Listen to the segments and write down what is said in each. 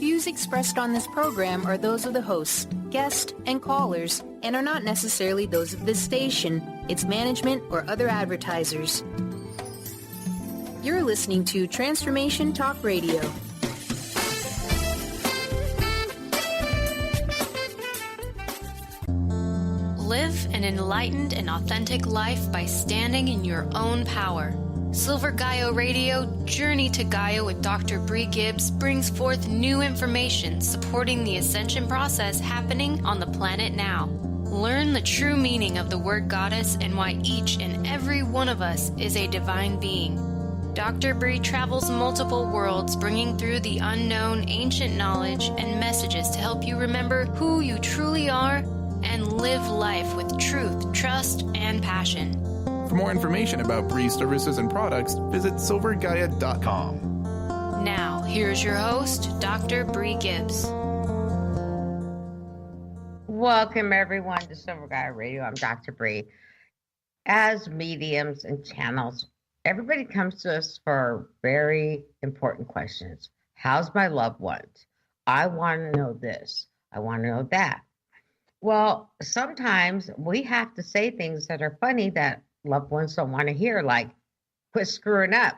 Views expressed on this program are those of the hosts, guests, and callers, and are not necessarily those of this station, its management, or other advertisers. You're listening to Transformation Talk Radio. Live an enlightened and authentic life by standing in your own power. Silver Gaia Radio, Journey to Gaia with Dr. Brie Gibbs brings forth new information supporting the ascension process happening on the planet now. Learn the true meaning of the word goddess and why each and every one of us is a divine being. Dr. Brie travels multiple worlds, bringing through the unknown ancient knowledge and messages to help you remember who you truly are and live life with truth, trust, and passion. For more information about Brie's services and products, visit silvergaia.com. Now, here's your host, Dr. Brie Gibbs. Welcome, everyone, to Silver Gaia Radio. I'm Dr. Brie. As mediums and channels, everybody comes to us for very important questions. How's my loved ones? I want to know this. I want to know that. Well, sometimes we have to say things that are funny that loved ones don't want to hear, like, quit screwing up.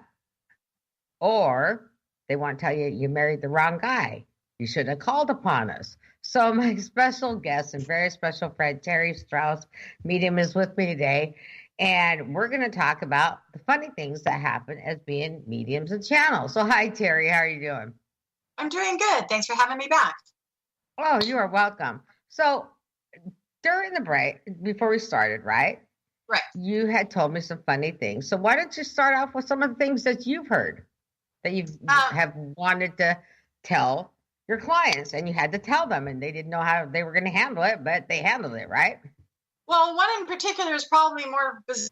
Or they want to tell you, you married the wrong guy. You should have called upon us. So my special guest and very special friend, Terri Strauss, medium, is with me today. And we're going to talk about the funny things that happen as being mediums and channels. So hi, Terri. How are you doing? I'm doing good. Thanks for having me back. Oh, you are welcome. So during the break, before we started, right? Right. You had told me some funny things. So why don't you start off with some of the things that you've heard that you have wanted to tell your clients, and you had to tell them, and they didn't know how they were going to handle it, but they handled it, right? Well, one in particular is probably more bizarre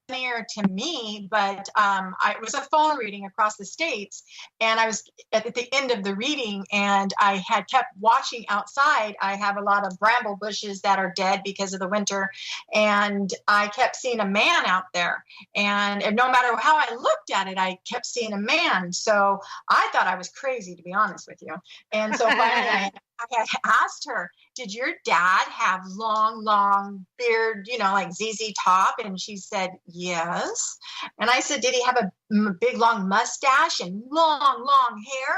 to me, but it was a phone reading across the states, and I was at the end of the reading, and I had kept watching outside. I have a lot of bramble bushes that are dead because of the winter, and I kept seeing a man out there, and no matter how I looked at it, I kept seeing a man. So I thought I was crazy, to be honest with you. And so finally I had asked her, did your dad have long beard, like ZZ Top? And she said, yes. And I said, did he have a big, long mustache and long hair?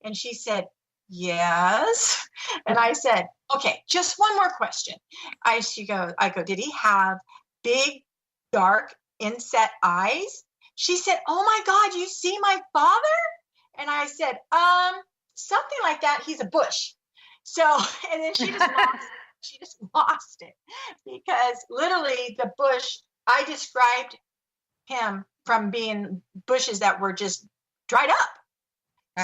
And she said, yes. And I said, okay, just one more question. I go, did he have big, dark, inset eyes? She said, oh my God, you see my father? And I said, something like that. He's a bush. So, and then she just lost it because literally the bush, I described him from being bushes that were just dried up.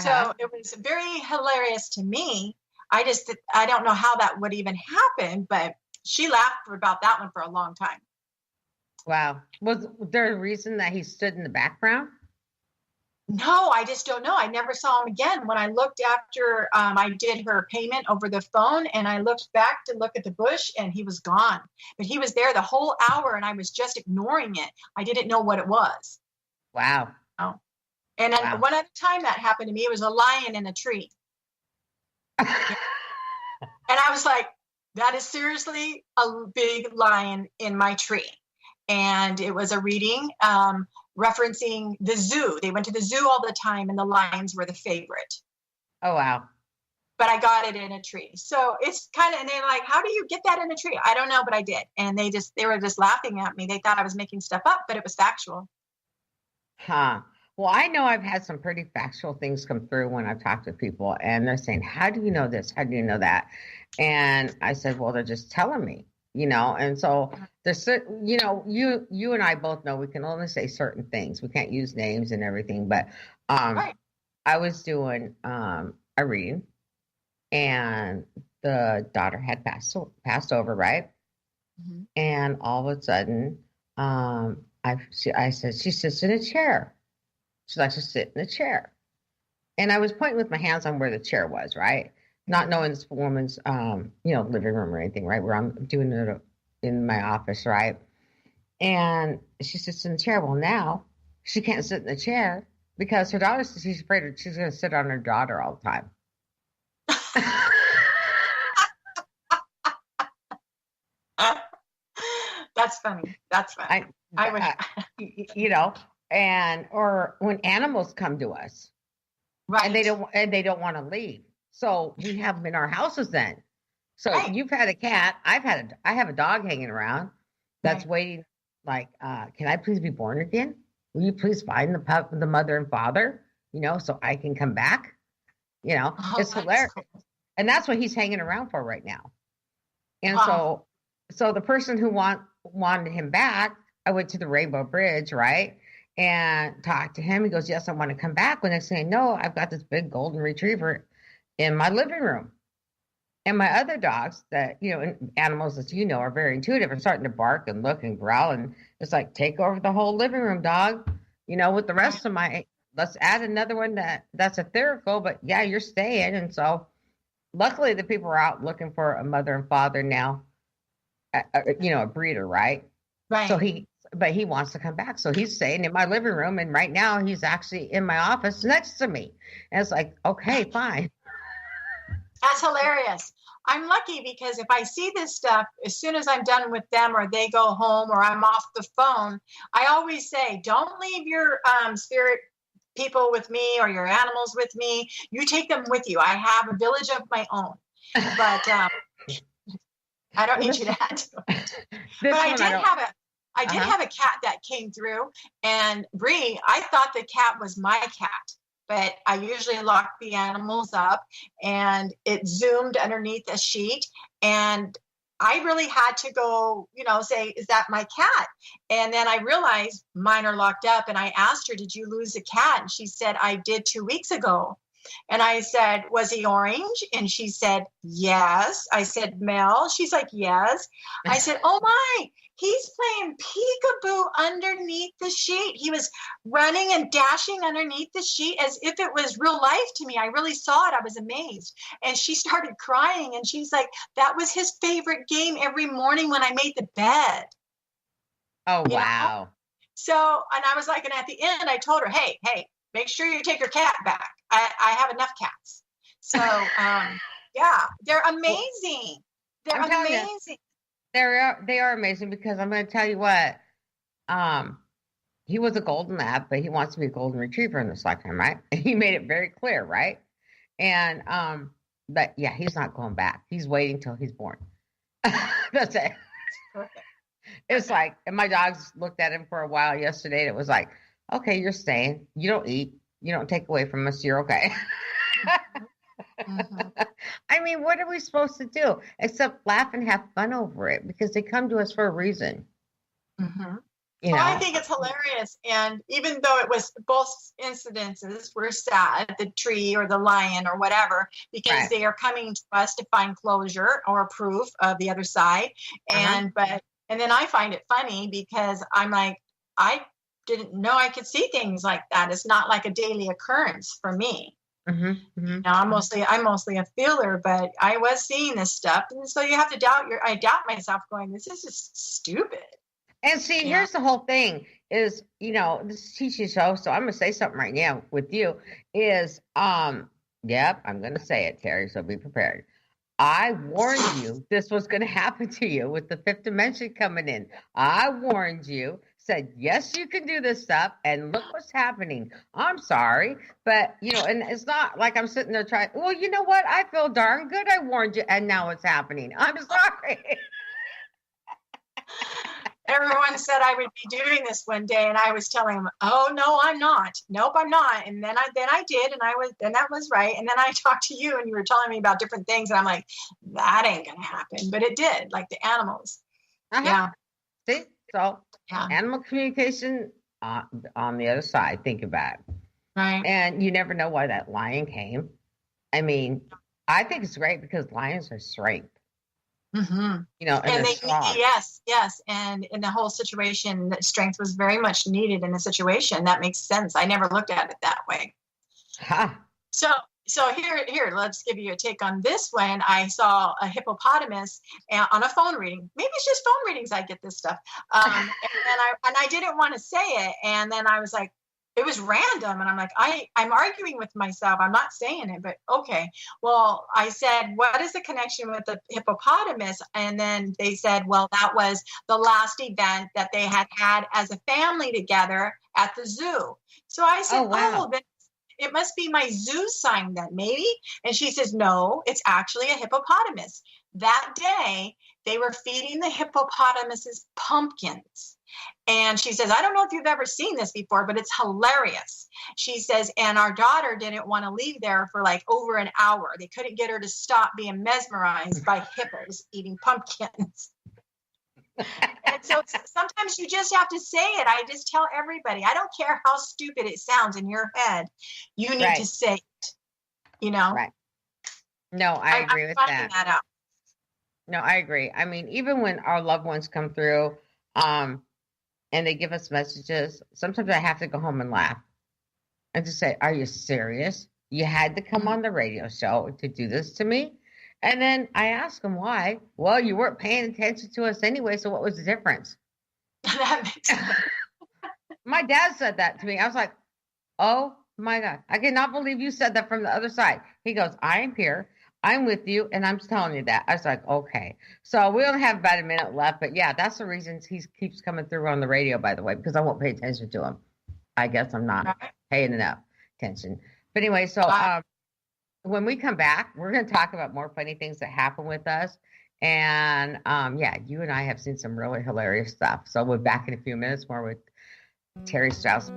So it was very hilarious to me. I don't know how that would even happen, but she laughed about that one for a long time. Wow. Was there a reason that he stood in the background? No, I just don't know. I never saw him again. When I looked after I did her payment over the phone, and I looked back to look at the bush, and he was gone. But he was there the whole hour, and I was just ignoring it. I didn't know what it was. Wow. Oh. And then one other time that happened to me, it was a lion in a tree. And I was like, that is seriously a big lion in my tree. And it was a reading referencing the zoo. They went to the zoo all the time, and the lions were the favorite. Oh, wow. But I got it in a tree. So it's kind of, and they're like, how do you get that in a tree? I don't know, but I did. And they were just laughing at me. They thought I was making stuff up, but it was factual. Huh. Well, I know I've had some pretty factual things come through when I've talked to people, and they're saying, how do you know this? How do you know that? And I said, well, they're just telling me. And so there's, you and I both know we can only say certain things. We can't use names and everything, but Right. I was doing a reading, and the daughter had passed over, right? Mm-hmm. And all of a sudden, I said, she sits in a chair. She's like, just sit in a chair. And I was pointing with my hands on where the chair was, right? Not knowing this woman's, living room or anything, right? Where I'm doing it in my office, right? And she sits in the chair. Well, now she can't sit in the chair because her daughter, she's afraid she's going to sit on her daughter all the time. That's funny. That's funny. I would, or when animals come to us, right? And they don't want to leave, so we have them in our houses then. So You've had a cat. I have a dog hanging around that's waiting. Like, can I please be born again? Will you please find the mother and father? So I can come back. It's hilarious, cool. And that's what he's hanging around for right now. And so the person who wanted him back, I went to the Rainbow Bridge, right, and talked to him. He goes, "Yes, I want to come back." When I say, "No, I've got this big golden retriever in my living room." And my other dogs that, animals, as you know, are very intuitive, are starting to bark and look and growl. And it's like, take over the whole living room, dog. With the rest of let's add another one that's etherical, but yeah, you're staying. And so luckily the people are out looking for a mother and father now, a breeder, right? Right. So he wants to come back. So he's staying in my living room. And right now he's actually in my office next to me. And it's like, okay, fine. That's hilarious. I'm lucky because if I see this stuff, as soon as I'm done with them or they go home or I'm off the phone, I always say, don't leave your spirit people with me or your animals with me. You take them with you. I have a village of my own, but I don't need you to add to it. But I did have a cat that came through, and Brie, I thought the cat was my cat. But I usually lock the animals up, and it zoomed underneath a sheet. And I really had to go, say, is that my cat? And then I realized mine are locked up. And I asked her, did you lose a cat? And she said, I did 2 weeks ago. And I said, was he orange? And she said, yes. I said, Mel? She's like, yes. I said, oh my, he's playing peekaboo underneath the sheet. He was running and dashing underneath the sheet as if it was real life to me. I really saw it. I was amazed. And she started crying, and she's like, that was his favorite game every morning when I made the bed. Oh, wow. So, and I was like, and at the end, I told her, hey, make sure you take your cat back. I have enough cats. So, yeah, they're amazing. They're amazing. They are amazing, because I'm going to tell you what, he was a golden lab, but he wants to be a golden retriever in this lifetime, right? He made it very clear, right? And, but yeah, he's not going back. He's waiting till he's born. That's it. It's like, and my dogs looked at him for a while yesterday, and it was like, okay, you're staying. You don't eat. You don't take away from us. You're okay. Mm-hmm. I mean, what are we supposed to do except laugh and have fun over it, because they come to us for a reason. Mm-hmm. I think it's hilarious. And even though it was, both incidences were sad, the tree or the lion or whatever, because they are coming to us to find closure or proof of the other side. And then I find it funny because I'm like, I didn't know I could see things like that. It's not like a daily occurrence for me. Mm-hmm, mm-hmm. Now I'm mostly a feeler, but I was seeing this stuff, and so you have to I doubt myself, going, this is just stupid. And see, here's the whole thing is, this is teaching show, so I'm gonna say something right now with you is, yep, I'm gonna say it, Terri, so be prepared. I warned you this was gonna happen to you with the fifth dimension coming in. I warned you. Said, yes, you can do this stuff, and look what's happening. I'm sorry, but, and it's not like I'm sitting there trying, well, you know what? I feel darn good. I warned you, and now it's happening. I'm sorry. Everyone said I would be doing this one day, and I was telling them, oh, no, I'm not. Nope, I'm not. And then I did, and that was right. And then I talked to you, and you were telling me about different things, and I'm like, that ain't going to happen. But it did, like the animals. Yeah. See? So animal communication on the other side, think about it. Right. And you never know why that lion came. I mean, I think it's great because lions are strength. Mm-hmm. And they yes. And in the whole situation, that strength was very much needed in the situation. That makes sense. I never looked at it that way. Ha. So here, let's give you a take on this one. I saw a hippopotamus on a phone reading. Maybe it's just phone readings I get this stuff. And I didn't want to say it. And then I was like, it was random. And I'm like, I'm arguing with myself. I'm not saying it, but okay. Well, I said, what is the connection with the hippopotamus? And then they said, well, that was the last event that they had as a family together at the zoo. So I said, oh, then it must be my zoo sign then, maybe. And she says, no, it's actually a hippopotamus. That day, they were feeding the hippopotamuses pumpkins. And she says, I don't know if you've ever seen this before, but it's hilarious. She says, and our daughter didn't want to leave there for like over an hour. They couldn't get her to stop being mesmerized by hippos eating pumpkins. And so sometimes you just have to say it. I just tell everybody, I don't care how stupid it sounds in your head. You need to say it, you know? Right. No, I agree with that. Out. No, I agree. I mean, even when our loved ones come through, and they give us messages, sometimes I have to go home and laugh and just say, are you serious? You had to come on the radio show to do this to me? And then I ask them why. Well, you weren't paying attention to us anyway, so what was the difference? That makes sense. My dad said that to me. I was like, oh my God, I cannot believe you said that from the other side. He goes, I am here. I'm with you, and I'm telling you that. I was like, okay. So we only have about a minute left, but yeah, that's the reason he keeps coming through on the radio, by the way, because I won't pay attention to him. I guess I'm not paying enough attention. But anyway, so when we come back, we're going to talk about more funny things that happen with us. And yeah, you and I have seen some really hilarious stuff. So we'll be back in a few minutes more with Terri Strauss.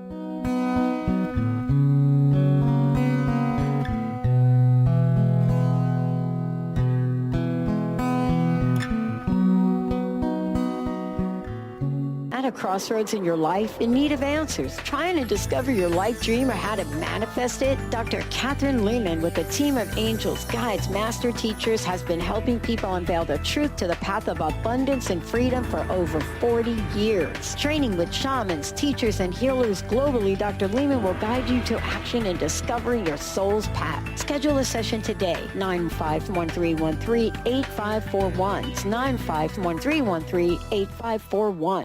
At a crossroads in your life, in need of answers, trying to discover your life dream or how to manifest it, Dr. Catherine Lehman with a team of angels, guides, master teachers has been helping people unveil the truth to the path of abundance and freedom for over 40 years. Training with shamans, teachers, and healers globally, Dr. Lehman will guide you to action and discovering your soul's path. Schedule a session today, 951-313-8541. It's 951-313-8541.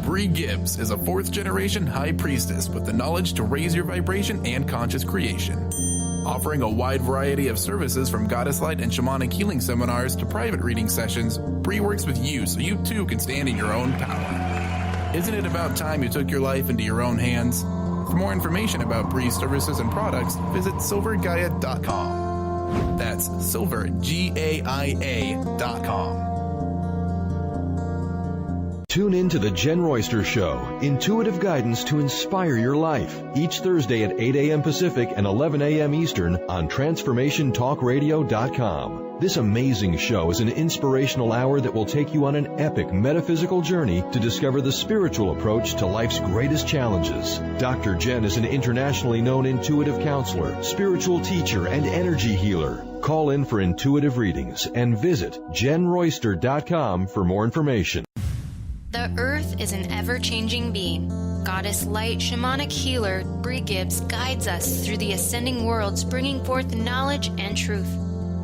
Brie Gibbs is a fourth-generation high priestess with the knowledge to raise your vibration and conscious creation. Offering a wide variety of services from goddess light and shamanic healing seminars to private reading sessions, Brie works with you so you too can stand in your own power. Isn't it about time you took your life into your own hands? For more information about Brie's services and products, visit silvergaia.com. That's silver, Gaia.com. Tune in to The Jen Royster Show, intuitive guidance to inspire your life, each Thursday at 8 a.m. Pacific and 11 a.m. Eastern on TransformationTalkRadio.com. This amazing show is an inspirational hour that will take you on an epic metaphysical journey to discover the spiritual approach to life's greatest challenges. Dr. Jen is an internationally known intuitive counselor, spiritual teacher, and energy healer. Call in for intuitive readings and visit JenRoyster.com for more information. The earth is an ever-changing being. Goddess light shamanic healer Brie Gibbs guides us through the ascending worlds, bringing forth knowledge and truth.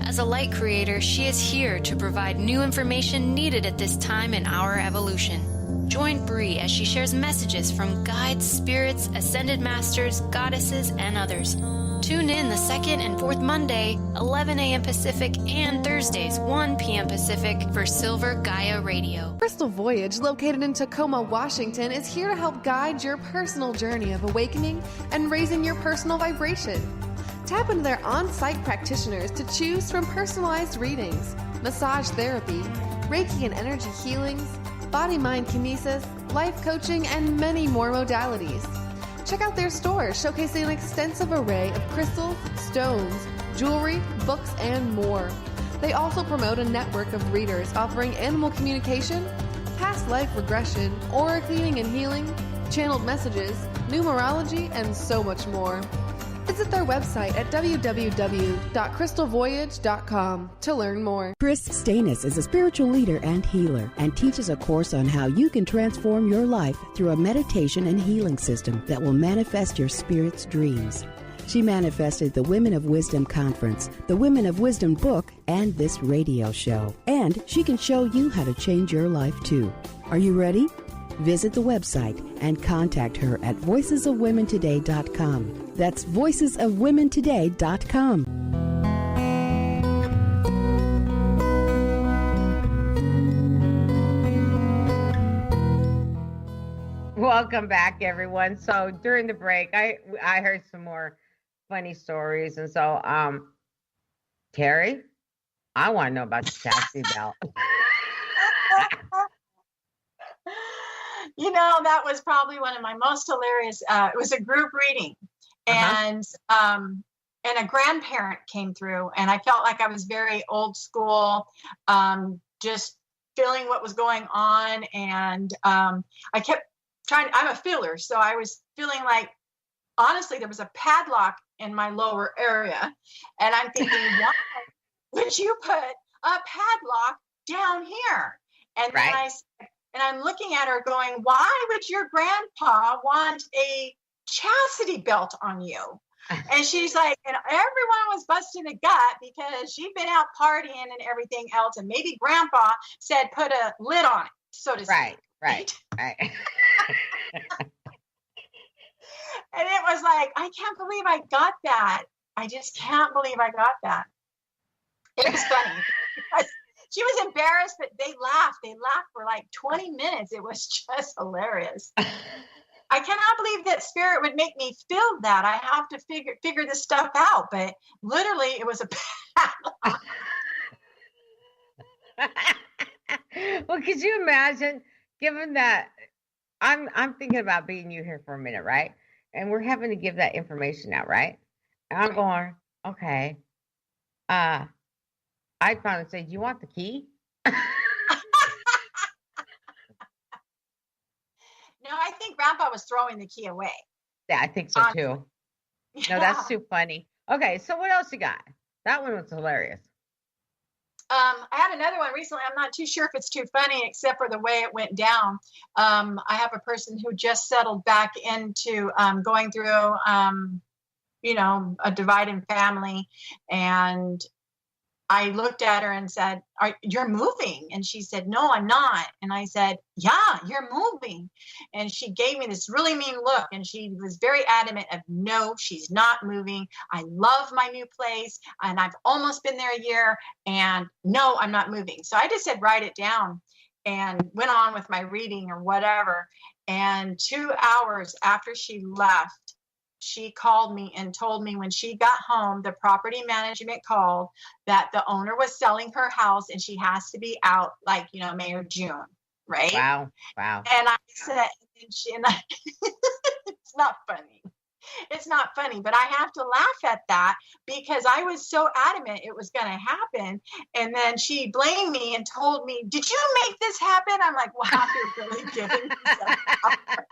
As a light creator, she is here to provide new information needed at this time in our evolution. Join Brie as she shares messages from guides, spirits, ascended masters, goddesses, and others. Tune in the second and fourth Monday, 11 a.m. Pacific, and Thursdays, 1 p.m. Pacific for Silver Gaia Radio. Crystal Voyage, located in Tacoma, Washington, is here to help guide your personal journey of awakening and raising your personal vibration. Tap into their on-site practitioners to choose from personalized readings, massage therapy, Reiki and energy healings, body-mind kinesis, life coaching, and many more modalities. Check out their store, showcasing an extensive array of crystals, stones, jewelry, books, and more. They also promote a network of readers offering animal communication, past life regression, aura cleaning and healing, channeled messages, numerology, and so much more. Visit their website at www.crystalvoyage.com to learn more. Chris Stanis is a spiritual leader and healer and teaches a course on how you can transform your life through a meditation and healing system that will manifest your spirit's dreams. She manifested the Women of Wisdom Conference, the Women of Wisdom book, and this radio show. And she can show you how to change your life too. Are you ready? Visit the website and contact her at voicesofwomentoday.com. That's voicesofwomentoday.com. Welcome back, everyone. So during the break, I heard some more funny stories, and so Terri, I want to know about the chastity belt. That was probably one of my most hilarious. It was a group reading, and a grandparent came through, and I felt like I was very old school, just feeling what was going on, and I kept trying. I'm a feeler, so I was feeling like, honestly, there was a padlock in my lower area, and I'm thinking, why would you put a padlock down here? And then I'm looking at her going, why would your grandpa want a chastity belt on you? And she's like, and everyone was busting a gut because she'd been out partying and everything else. And maybe grandpa said, put a lid on it, so to speak. Right. And it was like, I can't believe I got that. I just can't believe I got that. It was funny. She was embarrassed, but they laughed. They laughed for like 20 minutes. It was just hilarious. I cannot believe that spirit would make me feel that. I have to figure this stuff out. But literally, it was a padlock. Well, could you imagine, given that I'm thinking about being you here for a minute, right? And we're having to give that information out, right? And I'm going, okay. I'd finally say, do you want the key? No, I think grandpa was throwing the key away. Yeah, I think so too. No, that's too funny. Okay, so what else you got? That one was hilarious. I had another one recently. I'm not too sure if it's too funny, except for the way it went down. I have a person who just settled back into going through, a divided family. And I looked at her and said, you're moving. And she said, no, I'm not. And I said, yeah, you're moving. And she gave me this really mean look. And she was very adamant of, no, she's not moving. I love my new place. And I've almost been there a year. And no, I'm not moving. So I just said, write it down, and went on with my reading or whatever. And 2 hours after she left, she called me and told me when she got home, the property management called that the owner was selling her house and she has to be out like, May or June. Right. Wow. And I said, it's not funny. It's not funny, but I have to laugh at that because I was so adamant it was going to happen. And then she blamed me and told me, did you make this happen? I'm like, wow, you're really giving me some power.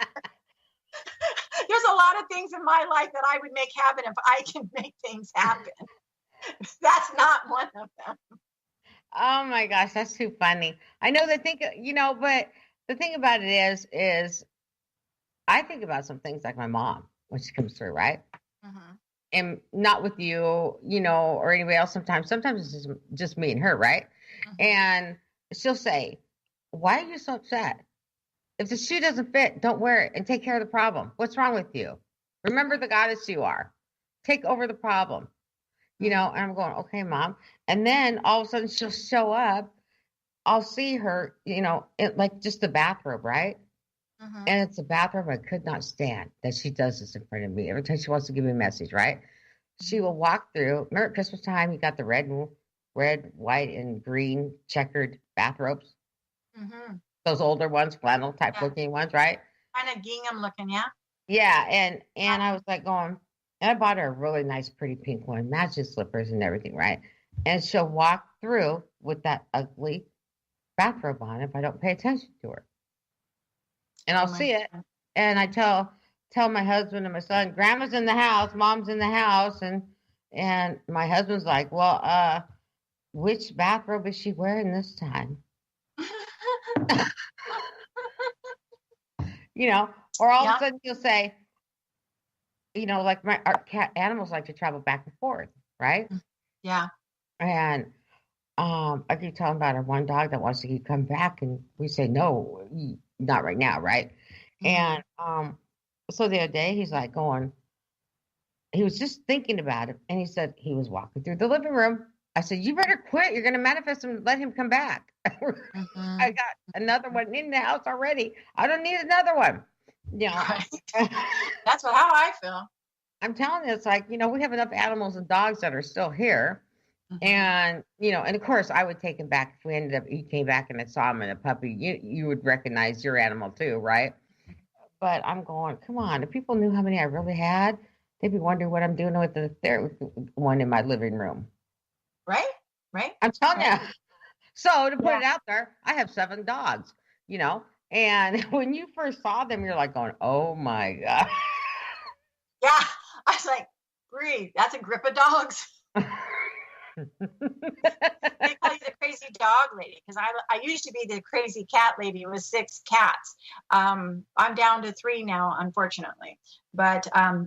There's a lot of things in my life that I would make happen if I can make things happen. That's not one of them. Oh my gosh, that's too funny. I know but the thing about it is I think about some things like my mom when she comes through, right? Mm-hmm. And not with you, or anybody else sometimes. Sometimes it's just me and her, right? Mm-hmm. And she'll say, why are you so upset? If the shoe doesn't fit, don't wear it and take care of the problem. What's wrong with you? Remember the goddess you are. Take over the problem. And I'm going, okay, Mom. And then all of a sudden she'll show up. I'll see her, in like just the bathrobe, right? Mm-hmm. And it's a bathrobe I could not stand that she does this in front of me. Every time she wants to give me a message, right? She will walk through. Remember at Christmas time, you got the red, white, and green checkered bathrobes? Mm-hmm. Those older ones, flannel type looking ones, right? Kind of gingham looking, yeah. Yeah, and I was like going, and I bought her a really nice, pretty pink one, matching slippers and everything, right? And she'll walk through with that ugly bathrobe on if I don't pay attention to her. And I'll see it, and I tell my husband and my son, Grandma's in the house, Mom's in the house, and my husband's like, well, which bathrobe is she wearing this time? Or all of a sudden you'll say, like our cat animals like to travel back and forth, right? Yeah. And I keep telling about our one dog that wants to come back, and we say, no, not right now, right? And so the other day he's like he was just thinking about it, and he said he was walking through the living room. I said, you better quit. You're going to manifest and let him come back. I got another one in the house already. I don't need another one. You know, That's how I feel. I'm telling you, it's like, we have enough animals and dogs that are still here. And, and of course I would take him back. If he came back and I saw him in a puppy, you would recognize your animal too, right? But I'm going, come on. If people knew how many I really had, they'd be wondering what I'm doing with the third one in my living room. Right. I'm telling you. So to put it out there, I have 7 dogs, and when you first saw them, you're like going, oh my God. Yeah. I was like, Brie, that's a grip of dogs. They call you the crazy dog lady, because I used to be the crazy cat lady with 6 cats. I'm down to 3 now, unfortunately. But I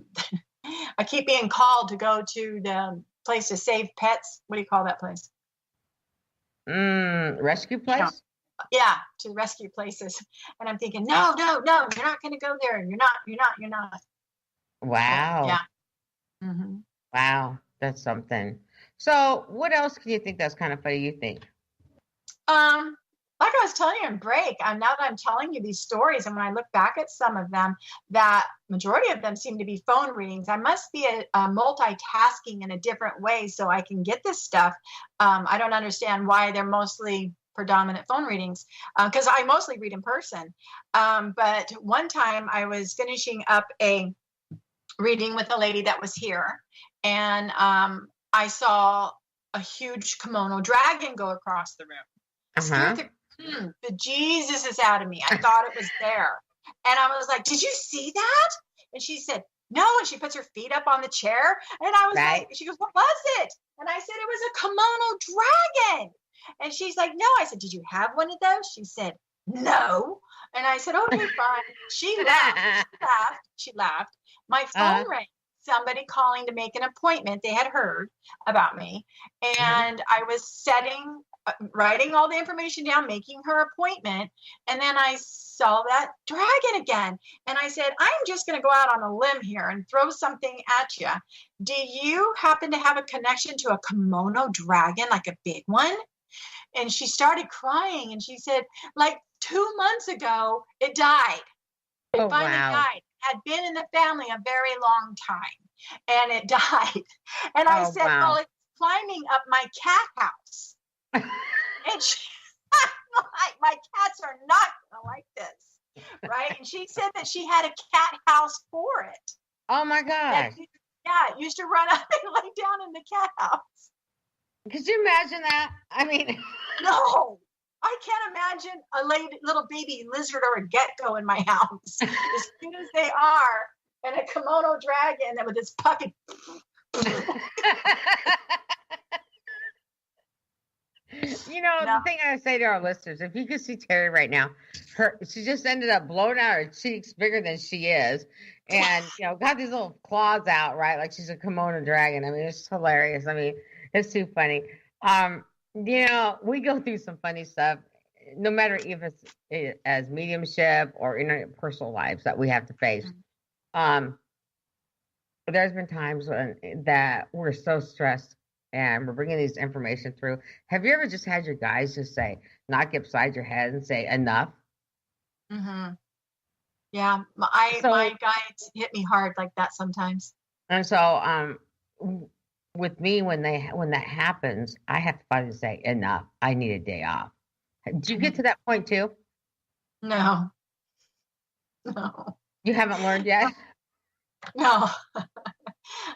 keep being called to go to the place to save pets. What do you call that place? Rescue place? Yeah, to rescue places. And I'm thinking, no, you're not going to go there. You're not. Wow. Yeah. Wow. That's something. So what else can you think that's kind of funny, you think? Like I was telling you in break, now that I'm telling you these stories, and when I look back at some of them, that majority of them seem to be phone readings. I must be multitasking in a different way so I can get this stuff. I don't understand why they're mostly predominant phone readings, because I mostly read in person. But one time I was finishing up a reading with a lady that was here, and I saw a huge kimono dragon go across the room. Scared the Jesus is out of me. I thought it was there. And I was like, did you see that? And she said, no. And she puts her feet up on the chair. And I was like, she goes, what was it? And I said, it was a kimono dragon. And she's like, no. I said, did you have one of those? She said, no. And I said, okay, fine. She laughed. My phone rang. Somebody calling to make an appointment. They had heard about me. And I was writing all the information down, making her appointment. And then I saw that dragon again. And I said, I'm just going to go out on a limb here and throw something at you. Do you happen to have a connection to a kimono dragon, like a big one? And she started crying, and she said, like 2 months ago, it died. It finally died. Had been in the family a very long time, and it died. And I said, well, it's climbing up my cat house. And my cats are not going to like this, right? And she said that she had a cat house for it. Oh my gosh. It used to run up and lay down in the cat house. Could you imagine that? I mean, no. I can't imagine a little baby lizard or a gecko in my house, as cute as they are, and a kimono dragon with its puppy. The thing I say to our listeners, if you could see Terri right now, she just ended up blowing out her cheeks bigger than she is, and got these little claws out, right, like she's a kimono dragon. I mean, it's hilarious. I mean, it's too funny. We go through some funny stuff, no matter if it's as mediumship or in our personal lives that we have to face. There's been times that we're so stressed and we're bringing these information through. Have you ever just had your guys just say, knock you upside your head and say, enough? Yeah, my guides hit me hard like that sometimes. And so, with me, when that happens, I have to finally say, enough. I need a day off. Did you get to that point too? No. You haven't learned yet? No.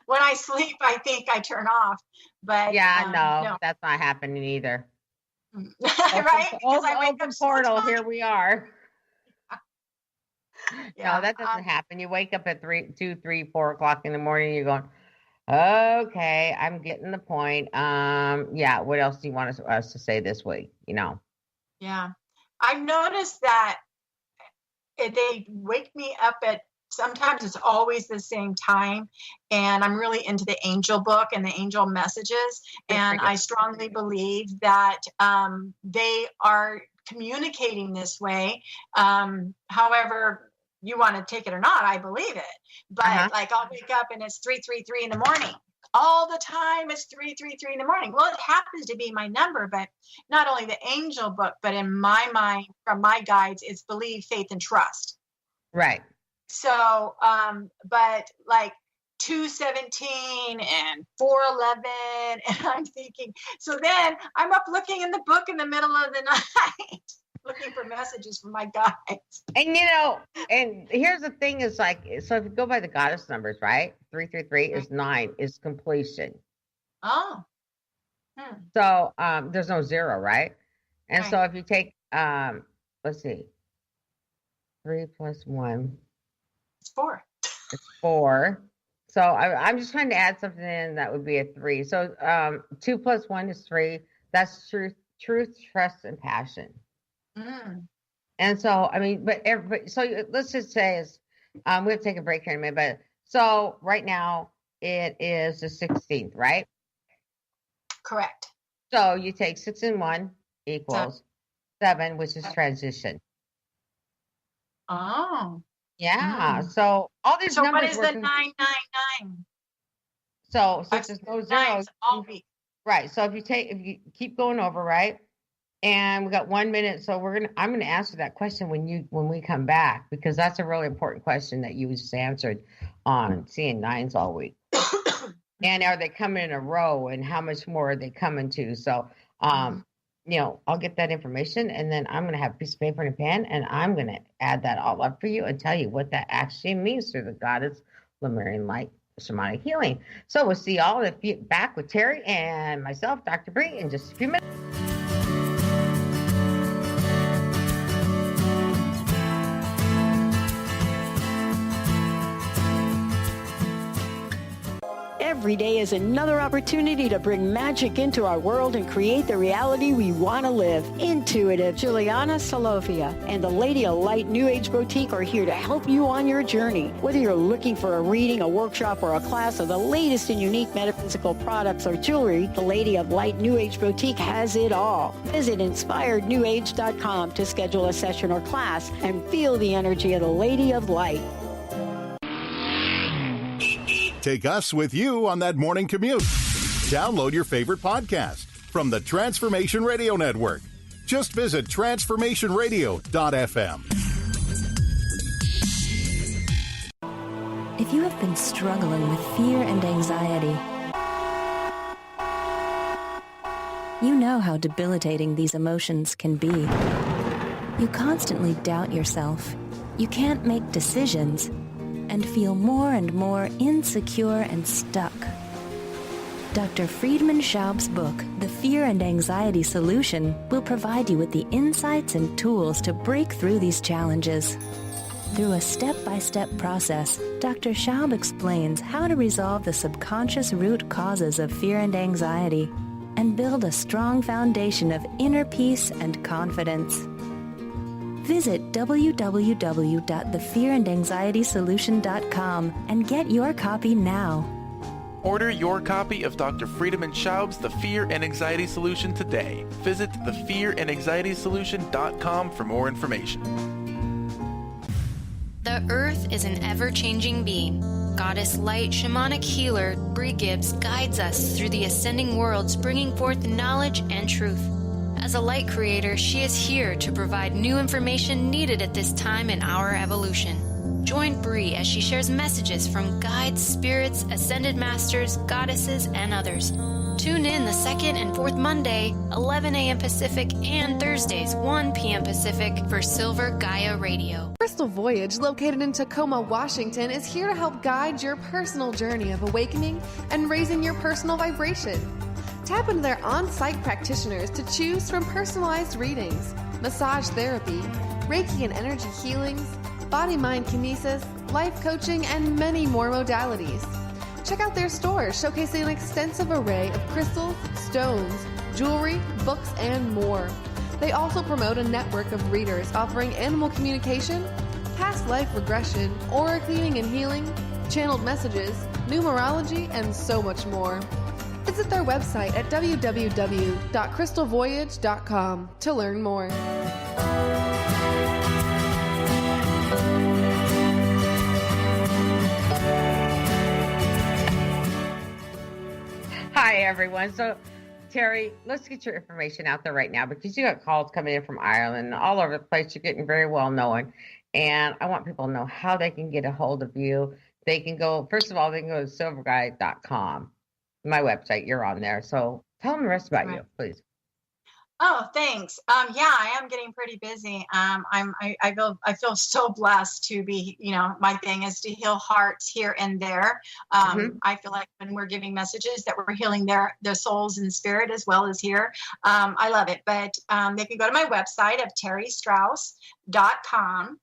When I sleep, I think I turn off. But no, that's not happening either. Right? Open portal, here we are. No, that doesn't happen. You wake up at 2, 3, 4 o'clock in the morning, you're going, okay, I'm getting the point. What else do you want us to say this week? Yeah. I've noticed that they wake me up at, sometimes it's always the same time, and I'm really into the angel book and the angel messages, and I strongly believe that they are communicating this way. However you want to take it or not, I believe it. But like I'll wake up and it's 3:33 in the morning. All the time it's 3:33 in the morning. Well, it happens to be my number, but not only the angel book, but in my mind, from my guides, it's believe, faith, and trust. Right. So, but like 2:17 and 4:11, and I'm thinking, so then I'm up looking in the book in the middle of the night, looking for messages from my guides. And and here's the thing is like, so if you go by the goddess numbers, right? 333 is 9, is completion. Oh. So there's no 0, right? And so if you take, let's see, 3 plus 1. It's 4. It's 4. So I'm just trying to add something in that would be a 3. So 2 plus 1 is 3. That's truth, trust, and passion. And so, I mean, but so let's just say we'll take a break here in a minute, but so right now it is the 16th, right? Correct. So you take 6 and 1 equals 7, which is transition. Oh. Yeah. So all these so numbers. What is the 999? So since there's no zeros, all week. Right. So if you keep going over, right? And we got 1 minute, so I'm gonna answer that question when we come back, because that's a really important question that you just answered on seeing 9s all week. And are they coming in a row, and how much more are they coming to? So I'll get that information, and then I'm gonna have a piece of paper and a pen, and I'm gonna add that all up for you and tell you what that actually means through the goddess Lemurian light shamanic healing. So we'll see y'all back with Terri and myself, Dr. Brie, in just a few minutes. Every day is another opportunity to bring magic into our world and create the reality we want to live. Intuitive Juliana Salofia and the Lady of Light New Age Boutique are here to help you on your journey. Whether you're looking for a reading, a workshop, or a class of the latest and unique metaphysical products or jewelry, the Lady of Light New Age Boutique has it all. Visit inspirednewage.com to schedule a session or class and feel the energy of the Lady of Light. Take us with you on that morning commute. Download your favorite podcast from the Transformation Radio Network. Just visit transformationradio.fm. If you have been struggling with fear and anxiety, you know how debilitating these emotions can be. You constantly doubt yourself. You can't make decisions and feel more and more insecure and stuck. Dr. Friedemann Schaub's book, The Fear and Anxiety Solution, will provide you with the insights and tools to break through these challenges. Through a step-by-step process, Dr. Schaub explains how to resolve the subconscious root causes of fear and anxiety and build a strong foundation of inner peace and confidence. Visit www.thefearandanxietysolution.com and get your copy now. Order your copy of Dr. Friedemann Schaub's The Fear and Anxiety Solution today. Visit thefearandanxietysolution.com for more information. The Earth is an ever-changing being. Goddess Light Shamanic Healer Brie Gibbs guides us through the ascending worlds, bringing forth knowledge and truth. As a light creator, she is here to provide new information needed at this time in our evolution. Join Brie as she shares messages from guides, spirits, ascended masters, goddesses, and others. Tune in the second and fourth Monday, 11 a.m. Pacific, and Thursdays, 1 p.m. Pacific for Silver Gaia Radio. Crystal Voyage, located in Tacoma, Washington, is here to help guide your personal journey of awakening and raising your personal vibration. Tap into their on-site practitioners to choose from personalized readings, massage therapy, Reiki and energy healings, body-mind kinesis, life coaching, and many more modalities. Check out their store showcasing an extensive array of crystals, stones, jewelry, books, and more. They also promote a network of readers offering animal communication, past life regression, aura cleaning and healing, channeled messages, numerology, and so much more. Visit their website at www.crystalvoyage.com to learn more. Hi, everyone. So, Terri, let's get your information out there right now because you got calls coming in from Ireland and all over the place. You're getting very well known. And I want people to know how they can get a hold of you. They can go, first of all, they can go to silverguy.com, my website. You're on there. So tell them the rest about you, please. Oh, thanks. Yeah, I am getting pretty busy. I feel so blessed to be, my thing is to heal hearts here and there. I feel like when we're giving messages that we're healing their souls and spirit as well as here. I love it. But they can go to my website of terristrauss.com.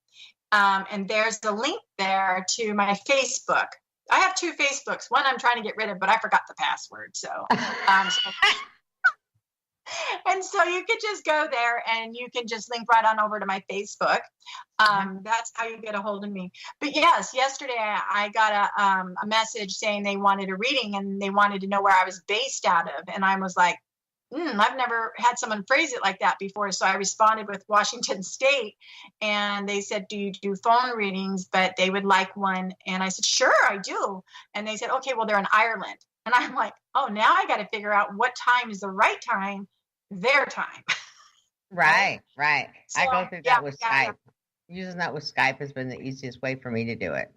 And there's a link there to my Facebook. I have 2 Facebooks. One I'm trying to get rid of, but I forgot the password. And so you could just go there and you can just link right on over to my Facebook. That's how you get a hold of me. But yes, yesterday I got a message saying they wanted a reading and they wanted to know where I was based out of. And I was like, I've never had someone phrase it like that before. So I responded with Washington State and they said, do you do phone readings? But they would like one. And I said, sure, I do. And they said, okay, well, they're in Ireland. And I'm like, oh, now I got to figure out what time is the right time. Their time. Right. So, I go through that with Skype. Using that with Skype has been the easiest way for me to do it.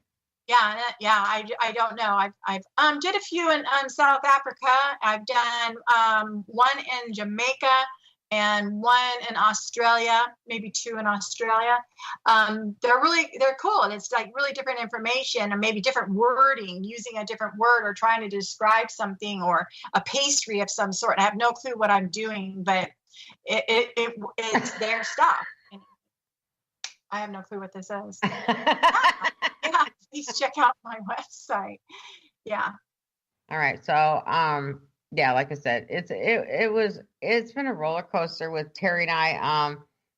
Yeah. I don't know. I've did a few in South Africa. I've done one in Jamaica and one in Australia, maybe 2 in Australia. They're cool. And it's like really different information and maybe different wording, using a different word or trying to describe something or a pastry of some sort. I have no clue what I'm doing, but it's their stuff. I have no clue what this is. Yeah, please check out my website. Yeah. All right. So, yeah, like I said, it's been a roller coaster with Terri and I.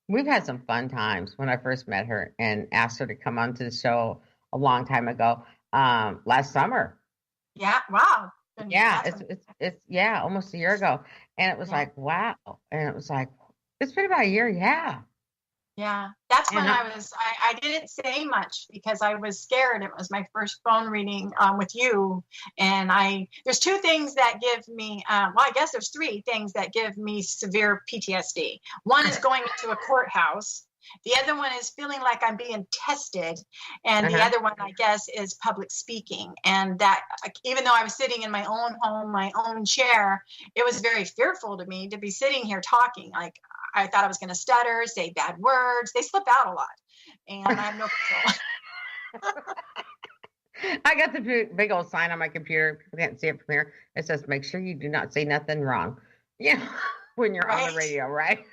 We've had some fun times when I first met her and asked her to come onto the show a long time ago, last summer. Yeah. Wow. Yeah. It's almost a year ago. And it was like, wow. And it was like, it's been about a year. Yeah. Yeah, that's when I didn't say much because I was scared. It was my first phone reading with you. And there's 2 things that give me, I guess there's 3 things that give me severe PTSD. One is going into a courthouse. The other one is feeling like I'm being tested. And the other one, I guess, is public speaking. And that, even though I was sitting in my own home, my own chair, it was very fearful to me to be sitting here talking. Like, I thought I was going to stutter, say bad words. They slip out a lot. And I have no control. I got the big old sign on my computer. People can't see it from here. It says, make sure you do not say nothing wrong. Yeah, when you're on the radio, right?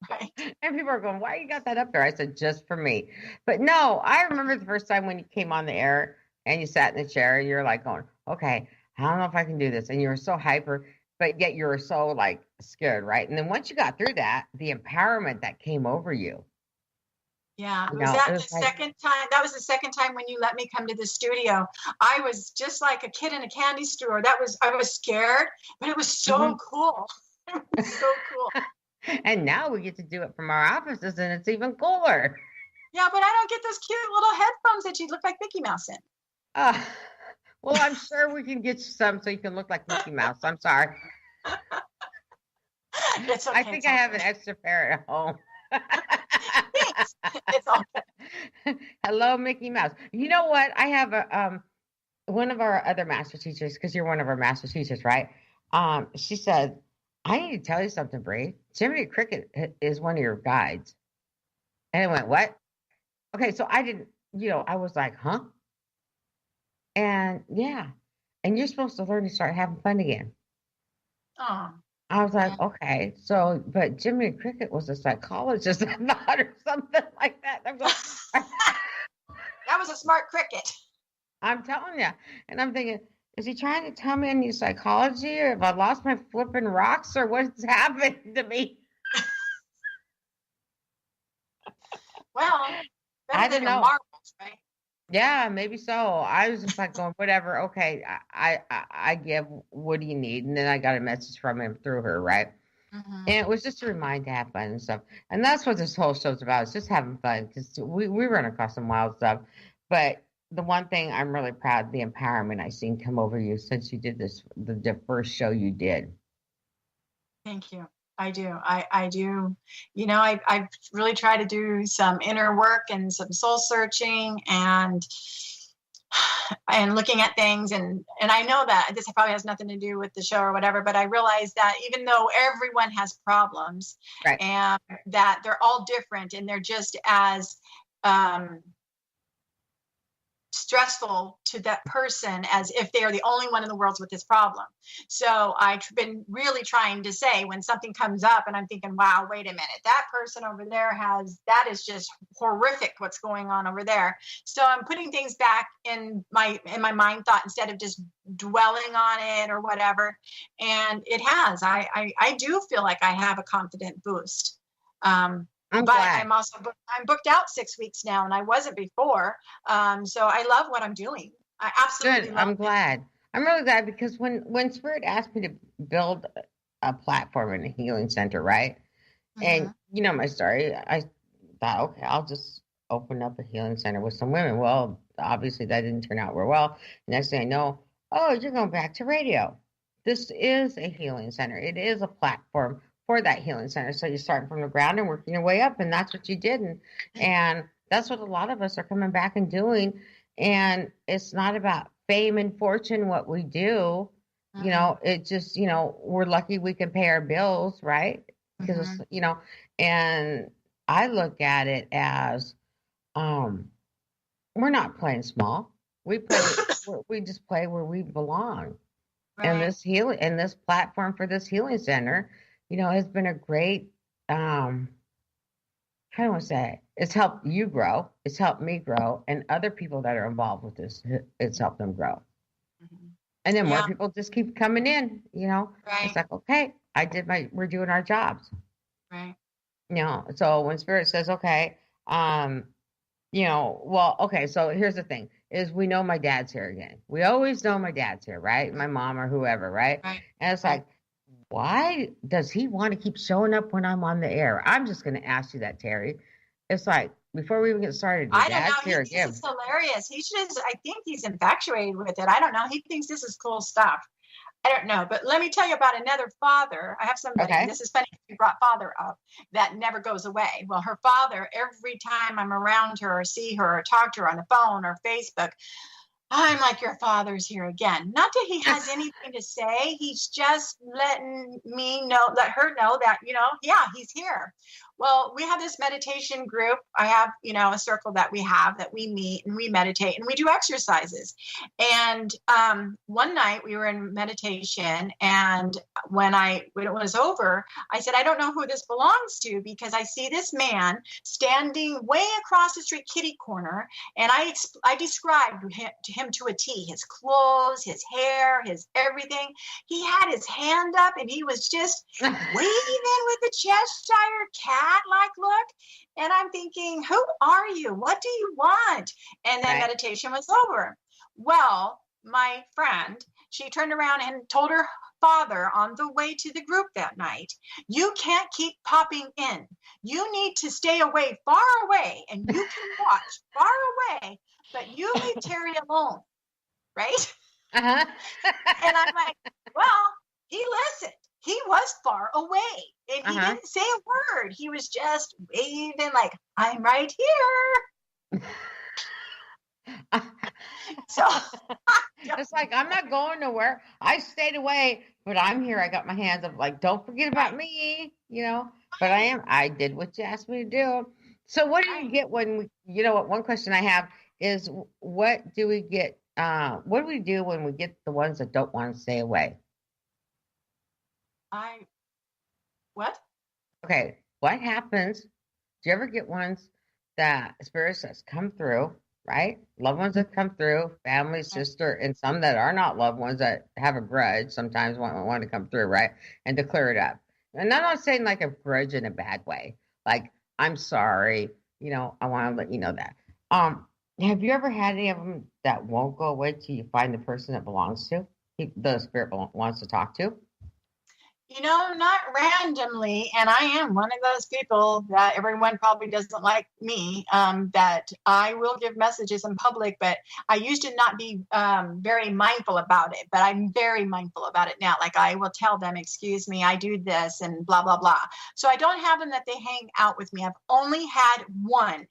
Right. And people are going, why you got that up there? I said, just for me. But no, I remember the first time when you came on the air and you sat in the chair, you're like going, okay, I don't know if I can do this. And you were so hyper, but yet you were so like scared, right? And then once you got through that, the empowerment that came over you. Yeah. Second time? That was the second time when you let me come to the studio. I was just like a kid in a candy store. I was scared, but it was so cool. It was so cool. And now we get to do it from our offices, and it's even cooler. Yeah, but I don't get those cute little headphones that you look like Mickey Mouse in. Well, I'm sure we can get you some so you can look like Mickey Mouse. I'm sorry. It's okay. I think I have an extra pair at home. Thanks. It's all good. Hello, Mickey Mouse. You know what? I have one of our other master teachers, because you're one of our master teachers, right? She said, I need to tell you something, Brie. Jiminy Cricket is one of your guides. And I went, what? Okay, so I didn't, I was like, huh? And yeah. And you're supposed to learn to start having fun again. Oh. I was like, okay. So, but Jiminy Cricket was a psychologist, I thought, or something like that. I'm going, that was a smart cricket. I'm telling you. And I'm thinking, is he trying to tell me I need psychology, or have I lost my flipping rocks, or what's happened to me? Well, better than your marbles, right? Yeah, maybe so. I was just like going, whatever. Okay, I give. What do you need? And then I got a message from him through her, right? Mm-hmm. And it was just a reminder to have fun and stuff. And that's what this whole show's about. It's just having fun because we run across some wild stuff. But the one thing I'm really proud of the empowerment I seen come over you since you did this, the first show you did. Thank you. I do. I do. I really try to do some inner work and some soul searching and looking at things. And I know that this probably has nothing to do with the show or whatever, but I realize that even though everyone has problems, right, and that they're all different and they're just as, stressful to that person as if they are the only one in the world with this problem. So I've been really trying to say when something comes up and I'm thinking, wow, wait a minute, that person over there that is just horrific what's going on over there. So I'm putting things back in my mind thought instead of just dwelling on it or whatever. And it has. I do feel like I have a confident boost. I'm but glad. I'm booked out 6 weeks now, and I wasn't before. So I love what I'm doing. I absolutely love I'm it. glad. I'm really glad because when Spirit asked me to build a platform in a healing center, right? Mm-hmm. And you know my story. I thought, okay, I'll just open up a healing center with some women. Well, obviously that didn't turn out real well. Next thing I know, oh, you're going back to radio. This is a healing center. It is a platform for that healing center. So you're starting from the ground and working your way up, and that's what you did. And that's what a lot of us are coming back and doing. And it's not about fame and fortune, what we do. Mm-hmm. You know, it just, you know, we're lucky we can pay our bills, right? Because, Mm-hmm. you know, and I look at it as we're not playing small. We just play where we belong. Right. And this platform for this healing center, you know, has been a great, how do I say it? It's helped you grow. It's helped me grow. And other people that are involved with this, it's helped them grow. Mm-hmm. And then more Yeah. people just keep coming in, you know. Right. It's like, okay, we're doing our jobs. Right. You know, so when Spirit says, okay, you know, well, okay, so here's the thing, is we know my dad's here again. We always know my dad's here, right? My mom or whoever, right? Right. And it's like, why does he want to keep showing up when I'm on the air? I'm just going to ask you that, Terri. It's like, before we even get started, I don't know. dad's here This again. is hilarious. I think he's infatuated with it. I don't know. He thinks this is cool stuff. I don't know. But let me tell you about another father. I have somebody, Okay. This is funny, you brought father up, that never goes away. Well, her father, every time I'm around her or see her or talk to her on the phone or Facebook, I'm like, your father's here again. Not that he has anything to say. He's just let her know that, you know, yeah, he's here. Well, we have this meditation group. I have, you know, a circle that we meet and we meditate and we do exercises. And one night we were in meditation, and when it was over, I said, I don't know who this belongs to, because I see this man standing way across the street, kitty corner, and I described him to a T, his clothes, his hair, his everything. He had his hand up and he was just waving with the Cheshire cat-like look. And I'm thinking, who are you? What do you want? And then meditation was over. Well, my friend, she turned around and told her father on the way to the group that night, you can't keep popping in. You need to stay away, far away, and you can watch far away, but you leave Terri alone, right? Uh-huh. And I'm like, well, he listened. He was far away, and he didn't say a word. He was just waving like, I'm right here. So it's like, I'm not going nowhere. I stayed away, but I'm here. I got my hands up, like, don't forget about me, you know. But I did what you asked me to do. So what do you get when you know what, one question I have is, what do we get, what do we do when we get the ones that don't want to stay away? What? Okay, what happens? Do you ever get ones that Spirit says come through, right? Loved ones that come through, family, sister, and some that are not loved ones that have a grudge sometimes want to come through, right? And to clear it up. And I'm not saying like a grudge in a bad way. Like, I'm sorry, you know, I want to let you know that. Have you ever had any of them that won't go away till you find the person that belongs to, the spirit wants to talk to? Not randomly. And I am one of those people that everyone probably doesn't like me, that I will give messages in public, but I used to not be very mindful about it. But I'm very mindful about it now. Like I will tell them, excuse me, I do this and blah, blah, blah. So I don't have them that they hang out with me. I've only had one.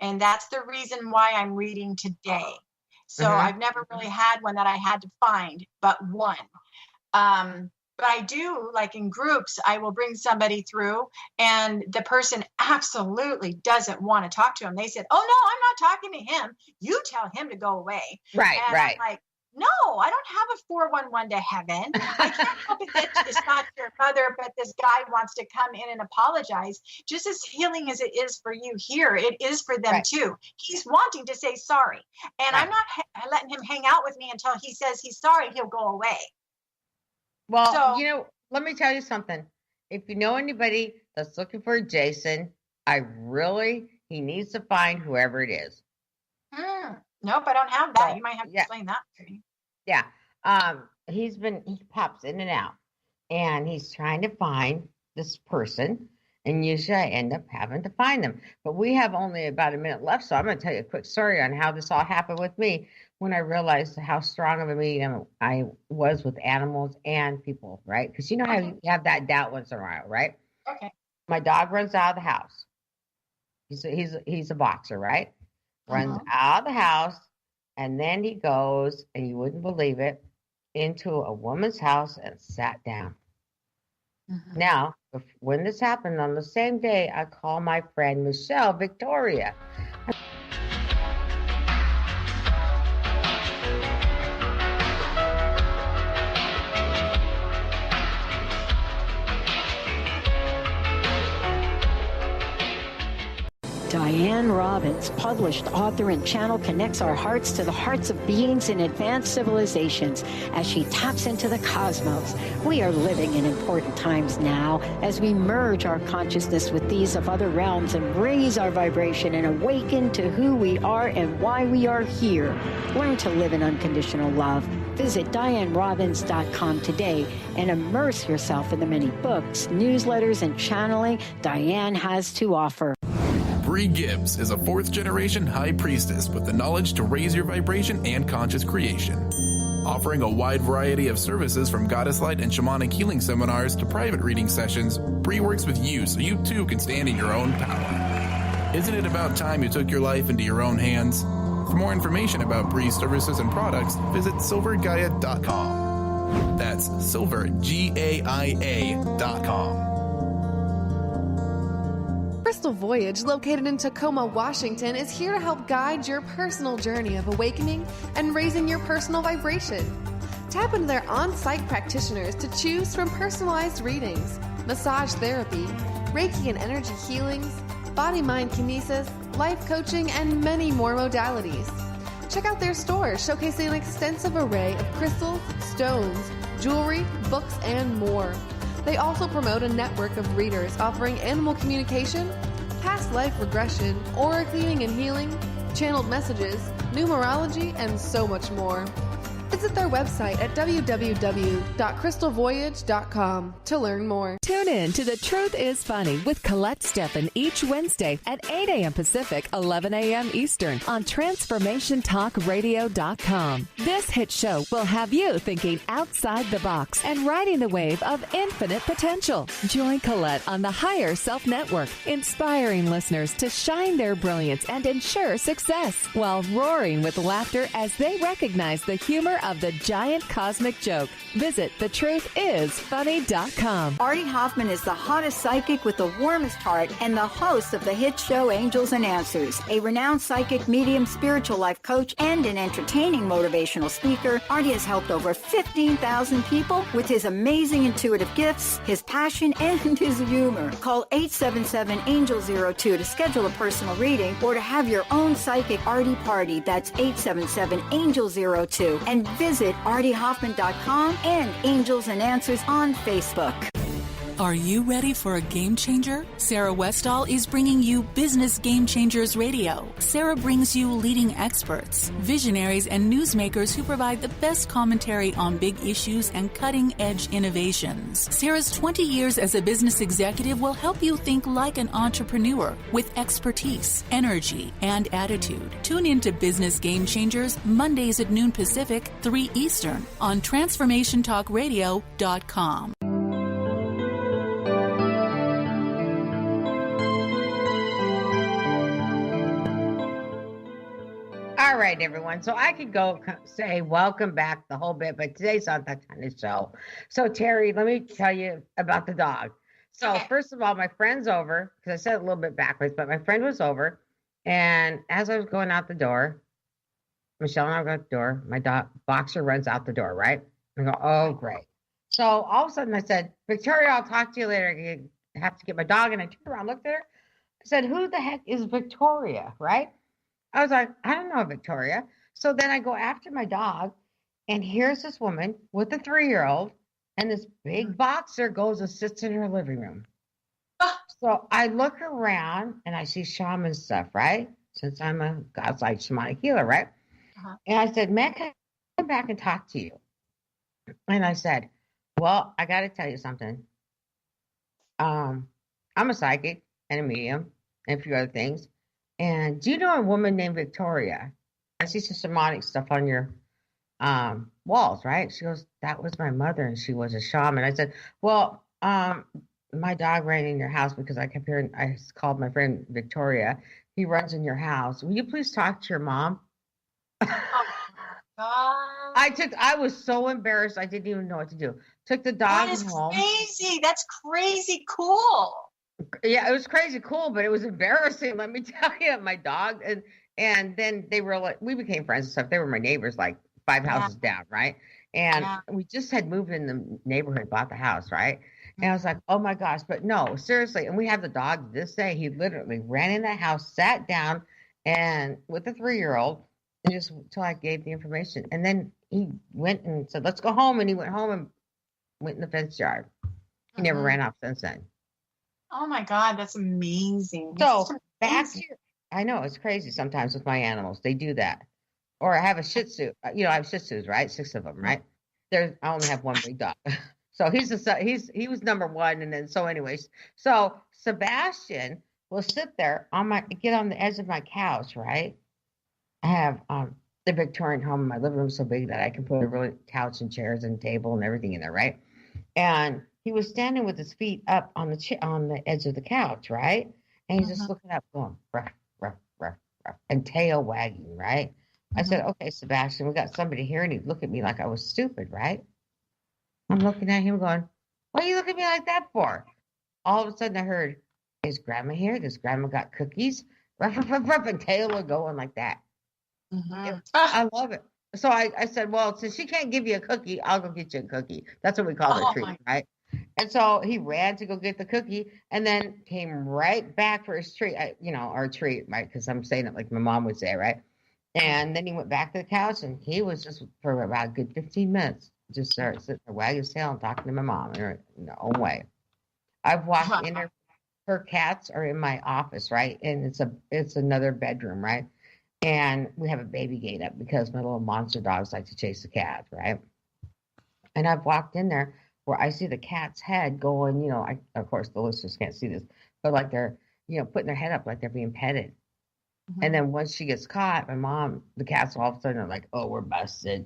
And that's the reason why I'm reading today. So I've never really had one that I had to find, but one. But I do, like in groups, I will bring somebody through and the person absolutely doesn't want to talk to him. They said, oh, no, I'm not talking to him. You tell him to go away. Right, and right. I'm like, no, I don't have a 411 to heaven. I can't help it that it's not your mother, but this guy wants to come in and apologize. Just as healing as it is for you here, it is for them too. He's wanting to say sorry. And I'm not letting him hang out with me until he says he's sorry, he'll go away. Well, let me tell you something. If you know anybody that's looking for Jason, he needs to find whoever it is. Nope, I don't have that. You might have to explain that to me. Yeah. He pops in and out and he's trying to find this person, and usually I end up having to find them. But we have only about a minute left, so I'm going to tell you a quick story on how this all happened with me when I realized how strong of a medium I was with animals and people, right? Because you know how you have that doubt once in a while, right? Okay. My dog runs out of the house. He's a boxer, right? Runs out of the house, and then he goes, and you wouldn't believe it, into a woman's house and sat down. Now, when this happened on the same day, I call my friend Michelle Victoria. Diane Robbins, published author and channel, connects our hearts to the hearts of beings in advanced civilizations as she taps into the cosmos. We are living in important times now as we merge our consciousness with these of other realms and raise our vibration and awaken to who we are and why we are here. Learn to live in unconditional love. Visit DianeRobbins.com today and immerse yourself in the many books, newsletters, and channeling Diane has to offer. Brie Gibbs is a fourth-generation high priestess with the knowledge to raise your vibration and conscious creation. Offering a wide variety of services from goddess light and shamanic healing seminars to private reading sessions, Brie works with you so you too can stand in your own power. Isn't it about time you took your life into your own hands? For more information about Brie's services and products, visit silvergaia.com. That's silvergaia.com. Crystal Voyage, located in Tacoma, Washington, is here to help guide your personal journey of awakening and raising your personal vibration. Tap into their on-site practitioners to choose from personalized readings, massage therapy, Reiki and energy healings, body-mind kinesis, life coaching, and many more modalities. Check out their store, showcasing an extensive array of crystals, stones, jewelry, books, and more. They also promote a network of readers offering animal communication, past life regression, aura cleaning and healing, channeled messages, numerology, and so much more. Visit their website at www.crystalvoyage.com to learn more. Tune in to The Truth is Funny with Colette Steffen each Wednesday at 8 a.m. Pacific, 11 a.m. Eastern on TransformationTalkRadio.com. This hit show will have you thinking outside the box and riding the wave of infinite potential. Join Colette on the Higher Self Network, inspiring listeners to shine their brilliance and ensure success while roaring with laughter as they recognize the humor of the giant cosmic joke. Visit thetruthисfunny.com. Artie Hoffman is the hottest psychic with the warmest heart and the host of the hit show Angels and Answers. A renowned psychic, medium, spiritual life coach, and an entertaining motivational speaker, Artie has helped over 15,000 people with his amazing intuitive gifts, his passion, and his humor. Call 877-ANGEL-02 to schedule a personal reading or to have your own psychic Artie party. That's 877-ANGEL-02. And visit artiehoffman.com and Angels and Answers on Facebook. Are you ready for a game changer? Sarah Westall is bringing you Business Game Changers Radio. Sarah brings you leading experts, visionaries, and newsmakers who provide the best commentary on big issues and cutting-edge innovations. Sarah's 20 years as a business executive will help you think like an entrepreneur with expertise, energy, and attitude. Tune into Business Game Changers Mondays at noon Pacific, 3 Eastern on TransformationTalkRadio.com. All right, everyone. So I could go say welcome back the whole bit, but today's not that kind of show. So, Terri, let me tell you about the dog. So, First of all, my friend's over, because I said it a little bit backwards, but my friend was over. And as I was going out the door, Michelle and I go out the door. My dog, Boxer, runs out the door, right? I go, oh, great. So all of a sudden I said, Victoria, I'll talk to you later. I have to get my dog. And I turned around, looked at her. I said, who the heck is Victoria, right? I was like, I don't know, Victoria. So then I go after my dog, and here's this woman with a 3-year-old, and this big Boxer goes and sits in her living room. So I look around, and I see shaman stuff, right? Since I'm a God's-like shamanic healer, right? And I said, man, can I come back and talk to you? And I said, well, I got to tell you something. I'm a psychic and a medium and a few other things. And do you know a woman named Victoria? I see some shamanic stuff on your walls, right? She goes, that was my mother, and she was a shaman. I said, well, my dog ran in your house because I kept hearing, I called my friend Victoria. He runs in your house. Will you please talk to your mom? I was so embarrassed. I didn't even know what to do. Took the dog home. Crazy. That's crazy cool. Yeah, it was crazy cool, but it was embarrassing. Let me tell you, my dog and then they were like, we became friends and stuff. They were my neighbors, like 5 houses down, right? And we just had moved in the neighborhood, bought the house, right? And I was like, oh my gosh, but no, seriously. And we have the dog this day. He literally ran in that house, sat down, and with the 3-year-old, and just until I gave the information. And then he went and said, let's go home. And he went home and went in the fence yard. He never ran off since then. Oh my God, that's amazing. So back to I know it's crazy sometimes with my animals. They do that. Or I have a Shih Tzu. You know, I have Shih Tzus, right? 6 of them, right? I only have one big dog. So he was number 1. And then, so anyways, so Sebastian will sit there get on the edge of my couch, right? I have the Victorian home in my living room so big that I can put a really couch and chairs and table and everything in there, right? And he was standing with his feet up on the edge of the couch, right? And he's just looking up, going ruff, ruff, ruff, ruff, and tail wagging, right? I said, okay, Sebastian, we got somebody here, and he'd look at me like I was stupid, right? I'm looking at him going, what are you looking at me like that for? All of a sudden I heard, is Grandma here? Does Grandma got cookies? Ruff, ruff, ruff, ruff, and tail are going like that. I love it. So I said, well, since she can't give you a cookie, I'll go get you a cookie. That's what we call a treat, right? And so he ran to go get the cookie and then came right back for his treat, our treat, right? Because I'm saying it like my mom would say, right? And then he went back to the couch, and he was just for about a good 15 minutes, just started sitting there, wagging his tail and talking to my mom in her own way. I've walked in there. Her cats are in my office, right? And it's another bedroom, right? And we have a baby gate up because my little monster dogs like to chase the cats, right? And I've walked in there where I see the cat's head going, of course the listeners can't see this, but like they're, putting their head up like they're being petted. And then once she gets caught, my mom, the cats all of a sudden are like, oh, we're busted.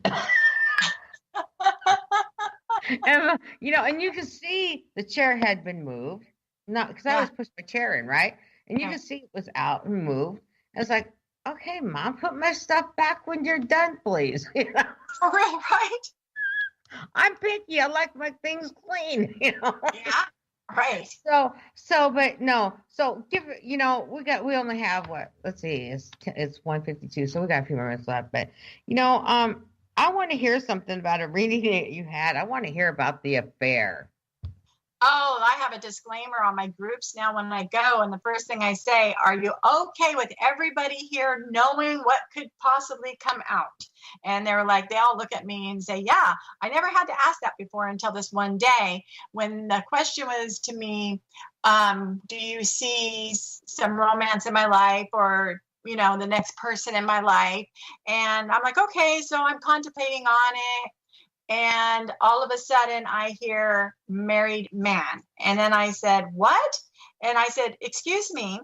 And, and you can see the chair had been moved. Not because I always pushed my chair in, right? And you can see it was out and moved. And it's like, okay, Mom, put my stuff back when you're done, please. For real, right? I'm picky. I like my things clean, Yeah, right. But no. So we only have what? Let's see. It's 1:52, so we got a few more minutes left. But I want to hear something about a reading that you had. I want to hear about the affair. Oh, I have a disclaimer on my groups now when I go. And the first thing I say, are you okay with everybody here knowing what could possibly come out? And they're like, they all look at me and say, yeah, I never had to ask that before until this one day when the question was to me, do you see some romance in my life or, you know, the next person in my life? And I'm like, okay, so I'm contemplating on it. And all of a sudden I hear married man. And then I said, what? And I said, excuse me,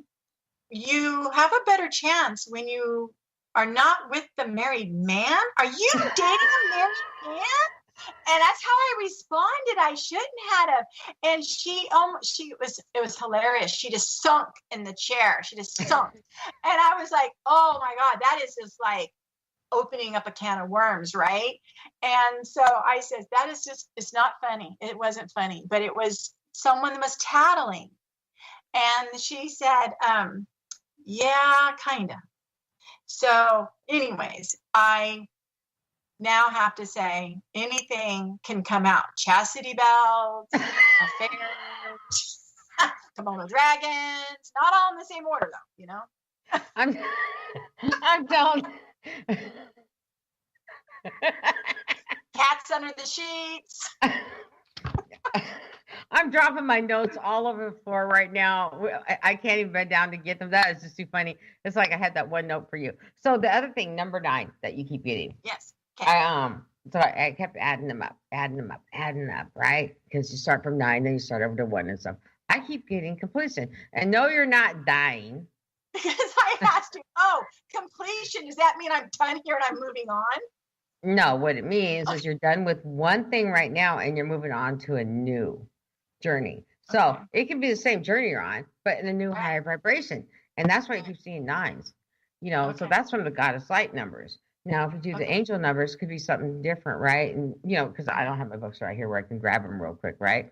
you have a better chance when you are not with the married man. Are you dating a married man? And that's how I responded. I shouldn't have. And it was hilarious. She just sunk in the chair. She just sunk. And I was like, oh my God, that is just like opening up a can of worms, right? And so I said, that is just, it's not funny. It wasn't funny, but it was someone that was tattling. And she said, yeah, kind of. So anyways, I now have to say anything can come out. Chastity belts, affairs, Komodo dragons, not all in the same order though, you know? I'm telling. Cats under the sheets. I'm dropping my notes all over the floor right now. I can't even bend down to get them. That is just too funny. It's like I had that one note for you. So the other thing, number 9, that you keep getting. Yes. Okay. So I kept adding them up, right? Because you start from 9, then you start over to 1 and stuff. I keep getting completion. And no, you're not dying. Because I asked you, completion, does that mean I'm done here and I'm moving on? No, what it means is you're done with one thing right now and you're moving on to a new journey. So it can be the same journey you're on, but in a new higher vibration. And that's why you keep seeing 9s. You know, so that's from the goddess light numbers. Now, if you do the angel numbers, it could be something different, right? And, you know, because I don't have my books right here where I can grab them real quick, right?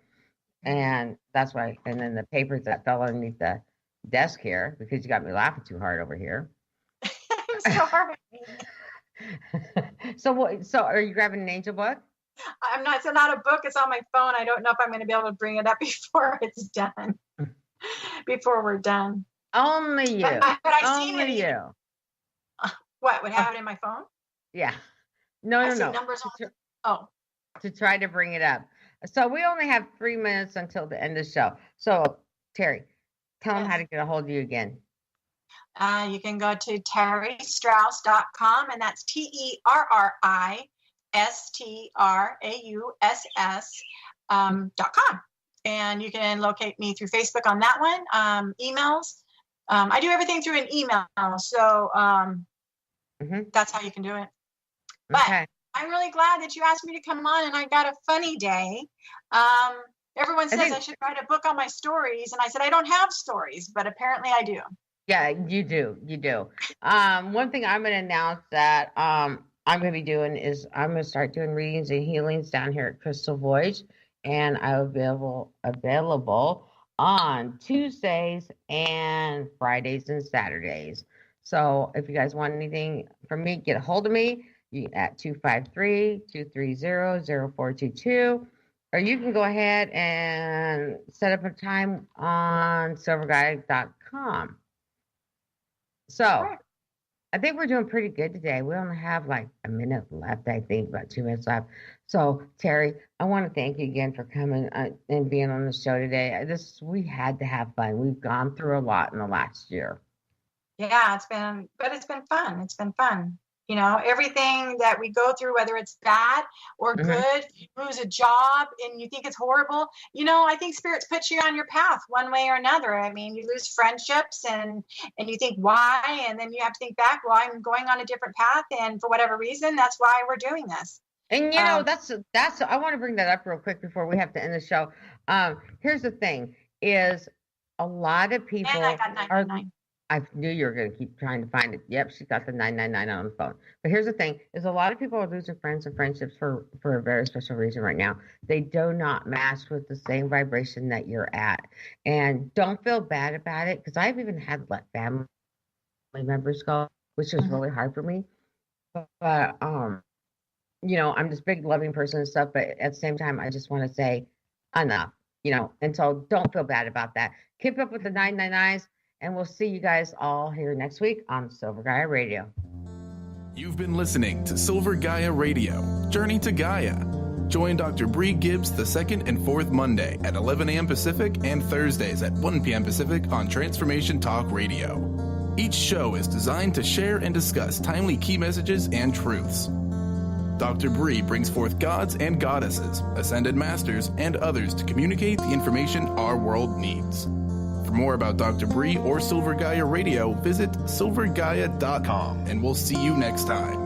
And that's why, and then the papers that fell underneath the desk here, because you got me laughing too hard over here. I'm sorry. So are you grabbing an angel book? I'm not. It's not a book. It's on my phone. I don't know if I'm going to be able to bring it up before it's done. Before we're done. Only you. But I've Only seen it. You. What would have it in my phone? Yeah. No. Numbers on. To try to bring it up. So we only have 3 minutes until the end of the show. So Terri, tell them how to get a hold of you again. You can go to terristrauss.com, and that's TerriStrauss.com. And you can locate me through Facebook on that one. Emails. I do everything through an email. So that's how you can do it. But I'm really glad that you asked me to come on, and I got a funny day. Everyone says I should write a book on my stories, and I said I don't have stories, but apparently I do. Yeah, you do. One thing I'm going to announce that I'm going to be doing is I'm going to start doing readings and healings down here at Crystal Voyage, and I'll be available on Tuesdays and Fridays and Saturdays. So if you guys want anything from me, get a hold of me at 253-230-0422, or you can go ahead and set up a time on silverguide.com. So I think we're doing pretty good today. We only have like a minute left, I think, about 2 minutes left. So, Terri, I want to thank you again for coming and being on the show today. We had to have fun. We've gone through a lot in the last year. Yeah, it's been fun. It's been fun. You know, everything that we go through, whether it's bad or good, you lose a job and you think it's horrible. You know, I think spirits put you on your path one way or another. I mean, you lose friendships and you think why, and then you have to think back, well, I'm going on a different path, and for whatever reason, that's why we're doing this. And you know, that's I want to bring that up real quick before we have to end the show. Here's the thing: is a lot of people and I got 999. I knew you were going to keep trying to find it. Yep, she got the 999 on the phone. But here's the thing, is a lot of people are losing friends and friendships for a very special reason right now. They do not match with the same vibration that you're at. And don't feel bad about it, because I've even had to let family members go, which was really hard for me. But you know, I'm this big loving person and stuff, but at the same time, I just want to say enough. and so don't feel bad about that. Keep up with the 999s, and we'll see you guys all here next week on Silver Gaia Radio. You've been listening to Silver Gaia Radio, Journey to Gaia. Join Dr. Brie Gibbs the second and fourth Monday at 11 a.m. Pacific and Thursdays at 1 p.m. Pacific on Transformation Talk Radio. Each show is designed to share and discuss timely key messages and truths. Dr. Brie brings forth gods and goddesses, ascended masters, and others to communicate the information our world needs. For more about Dr. Brie or Silver Gaia Radio, visit silvergaia.com, and we'll see you next time.